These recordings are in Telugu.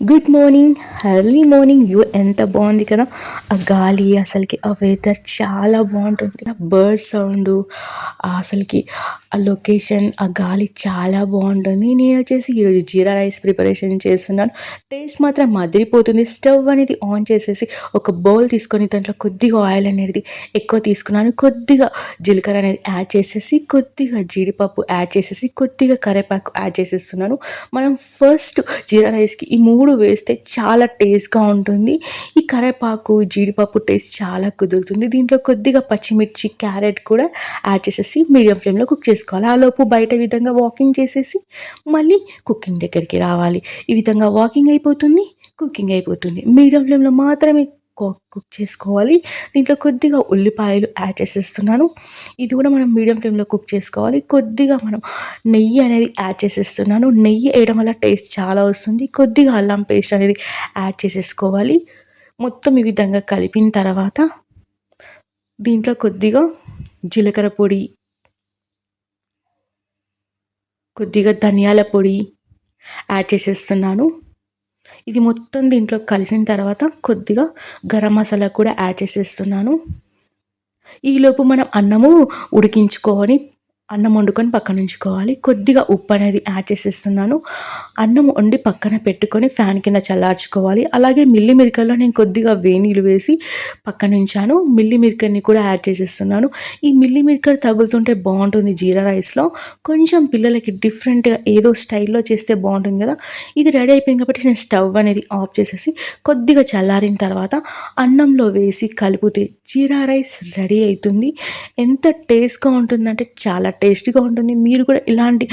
Good morning, early morning view ఎంత బాగుంది కదా. ఆ గాలి అసలుకి, ఆ వెదర్ చాలా బాగుంటుంది. ఆ బర్డ్ సౌండ్, అసలుకి ఆ లొకేషన్, ఆ గాలి చాలా బాగుంటుంది. నేను వచ్చేసి ఈరోజు జీరా రైస్ ప్రిపరేషన్ చేస్తున్నాను. టేస్ట్ మాత్రం మదిరిపోతుంది. స్టవ్ అనేది ఆన్ చేసేసి ఒక బౌల్ తీసుకొని దాంట్లో కొద్దిగా ఆయిల్ అనేది ఎక్కువ తీసుకున్నాను. కొద్దిగా జీలకర్ర అనేది యాడ్ చేసేసి, కొద్దిగా జీడిపప్పు యాడ్ చేసేసి, కొద్దిగా కరివేపాకు యాడ్ చేసేస్తున్నాను. మనం ఫస్ట్ జీరా రైస్కి ఈ మూడు వేస్తే చాలా టేస్ట్గా ఉంటుంది. ఈ కరివేపాకు, జీడిపప్పు టేస్ట్ చాలా కుదురుతుంది. దీంట్లో కొద్దిగా పచ్చిమిర్చి, క్యారెట్ కూడా యాడ్ చేసేసి మీడియం ఫ్లేమ్లో కుక్ చేసుకోవాలి. ఆలోపు బయట విధంగా వాకింగ్ చేసేసి మళ్ళీ కుకింగ్ దగ్గరికి రావాలి. ఈ విధంగా వాకింగ్ అయిపోతుంది, కుకింగ్ అయిపోతుంది. మీడియం ఫ్లేమ్లో మాత్రమే కుక్ చేసుకోవాలి. దీంట్లో కొద్దిగా ఉల్లిపాయలు యాడ్ చేసేస్తున్నాను. ఇది కూడా మనం మీడియం ఫ్లేమ్లో కుక్ చేసుకోవాలి. కొద్దిగా మనం నెయ్యి అనేది యాడ్ చేసేస్తున్నాను. నెయ్యి వేయడం వల్ల టేస్ట్ చాలా వస్తుంది. కొద్దిగా అల్లం పేస్ట్ అనేది యాడ్ చేసేసుకోవాలి. మొత్తం ఈ విధంగా కలిపిన తర్వాత దీంట్లో కొద్దిగా జీలకర్ర పొడి, కొద్దిగా ధనియాల పొడి యాడ్ చేసేస్తున్నాను. ఇది మొత్తం దీంట్లో కలిసిన తర్వాత కొద్దిగా గరం మసాలా కూడా యాడ్ చేసేస్తున్నాను. ఈలోపు మనం అన్నము ఉడికించుకొని అన్నం వండుకొని పక్కన ఉంచుకోవాలి. కొద్దిగా ఉప్పు అనేది యాడ్ చేసేస్తున్నాను. అన్నం వండి పక్కన పెట్టుకొని ఫ్యాన్ కింద చల్లార్చుకోవాలి. అలాగే మిల్లి మిరకల్లో నేను కొద్దిగా వేనీళ్ళు వేసి పక్కన ఉంచాను. మిల్లి మిరకని కూడా యాడ్ చేసేస్తున్నాను. ఈ మిల్లి మిరకలు తగులుతుంటే బాగుంటుంది జీరా రైస్లో. కొంచెం పిల్లలకి డిఫరెంట్గా ఏదో స్టైల్లో చేస్తే బాగుంటుంది కదా. ఇది రెడీ అయిపోయింది కాబట్టి నేను స్టవ్ అనేది ఆఫ్ చేసేసి కొద్దిగా చల్లారిన తర్వాత అన్నంలో వేసి కలిపితే జీరా రైస్ రెడీ అవుతుంది. ఎంత టేస్ట్గా ఉంటుందంటే చాలా టేస్టీగా ఉంటుంది. మీరు కూడా ఇలాంటి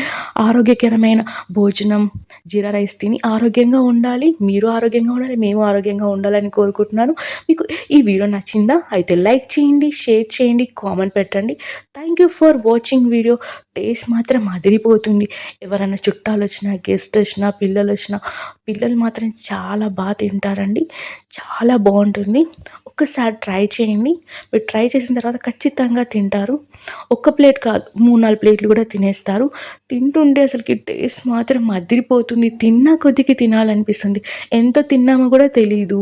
ఆరోగ్యకరమైన భోజనం జీరా రైస్ తిని ఆరోగ్యంగా ఉండాలి. మీరు ఆరోగ్యంగా ఉండాలి, మేము ఆరోగ్యంగా ఉండాలని కోరుకుంటున్నాను. మీకు ఈ వీడియో నచ్చిందా? అయితే లైక్ చేయండి, షేర్ చేయండి, కామెంట్ పెట్టండి. Thank you for watching video. Taste మాత్రం అదిరిపోతుంది. ఎవరైనా చుట్టాలు వచ్చినా, గెస్ట్ వచ్చినా, పిల్లలు వచ్చినా, పిల్లలు మాత్రం చాలా బాగా తింటారండి. చాలా బాగుంటుంది. ఒక్కసారి ట్రై చేయండి. మీరు ట్రై చేసిన తర్వాత ఖచ్చితంగా తింటారు. ఒక్క ప్లేట్ కాదు, 3-4 ప్లేట్లు కూడా తినేస్తారు. తింటుంటే అసలుకి టేస్ట్ మాత్రం అదిరిపోతుంది. తిన్నా కొద్దికి తినాలనిపిస్తుంది. ఎంత తిన్నామో కూడా తెలీదు.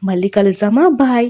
మళ్ళీ కలుద్దామా? బాయ్.